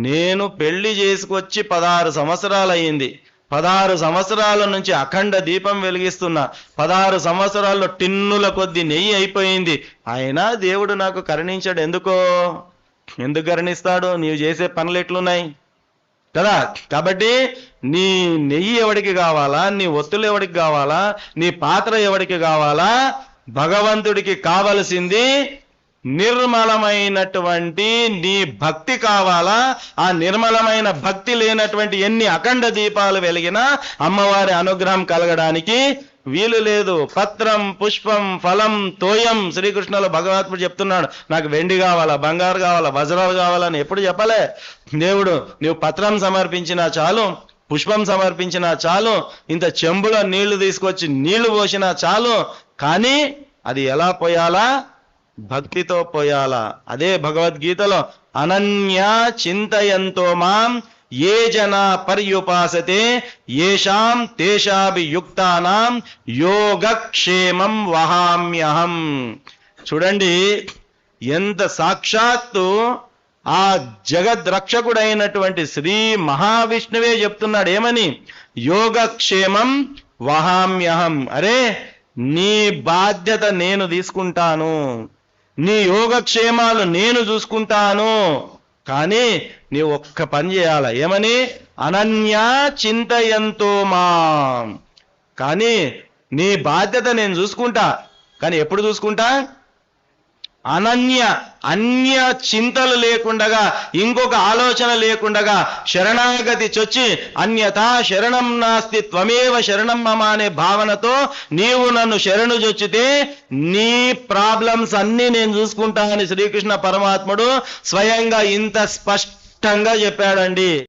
నేను పెళ్లి చేసుకొచ్చి 16 సంవత్సరాలు అయింది. 16 సంవత్సరాల నుంచి అఖండ దీపం వెలిగిస్తున్నా. 16 సంవత్సరాల్లో టిన్నుల కొద్ది నెయ్యి అయిపోయింది. అయినా దేవుడు నాకు కరుణించాడు. ఎందుకు కరుణిస్తాడు? నీవు చేసే పనులు ఎట్లున్నాయి కదా. కాబట్టి నీ నెయ్యి ఎవడికి కావాలా, నీ ఒత్తులు ఎవడికి కావాలా, నీ పాత్ర ఎవడికి కావాలా? భగవంతుడికి కావలసింది నిర్మలమైనటువంటి నీ భక్తి కావాలా. ఆ నిర్మలమైన భక్తి లేనటువంటి ఎన్ని అఖండ దీపాలు వెలిగినా అమ్మవారి అనుగ్రహం కలగడానికి వీలు లేదు. పత్రం పుష్పం ఫలం తోయం. శ్రీకృష్ణుల భగవద్గీత చెప్తున్నాడు, నాకు వెండి కావాలా, బంగారు కావాలా, వజ్రాలు కావాలని ఎప్పుడు చెప్పలే దేవుడు. నీవు పత్రం సమర్పించినా చాలు, పుష్పం సమర్పించినా చాలు, ఇంత చెంబులో నీళ్లు తీసుకొచ్చి నీళ్లు పోసినా చాలు. కానీ అది ఎలా పోయాలా? భక్తితో పోయాలా. అదే భగవద్గీతలో అనన్యా చింతయంతో మాం ఏ జనా పర్యుపాసతే ఏషాం తేషాభియుక్తానాం యోగక్షేమం వహామ్యహం. చూడండి, ఎంత సాక్షాత్తు ఆ జగద్రక్షకుడైనటువంటి శ్రీ మహావిష్ణువే చెప్తున్నాడు. ఏమని? యోగక్షేమం వహామ్యహం. అరే, నీ బాధ్యత నేను తీసుకుంటాను, నీ యోగక్షేమాలు నేను చూసుకుంటాను. కానీ నీ ఒక్క పని చేయాల. ఏమని? అనన్యా చింతయంతో మాం. కానీ నీ బాధ్యత నేను చూసుకుంటా. కానీ ఎప్పుడు చూసుకుంటా? అన్య చింతలు లేకుండగా, ఇంకొక ఆలోచన లేకుండగా శరణాగతి చొచ్చి అన్యథా శరణం నాస్తి త్వమేవ శరణం మమ అనే భావనతో నీవు నన్ను శరణు చొచ్చితే నీ ప్రాబ్లమ్స్ అన్నీ నేను చూసుకుంటా అని శ్రీకృష్ణ పరమాత్ముడు స్వయంగా ఇంత స్పష్టంగా చెప్పాడండి.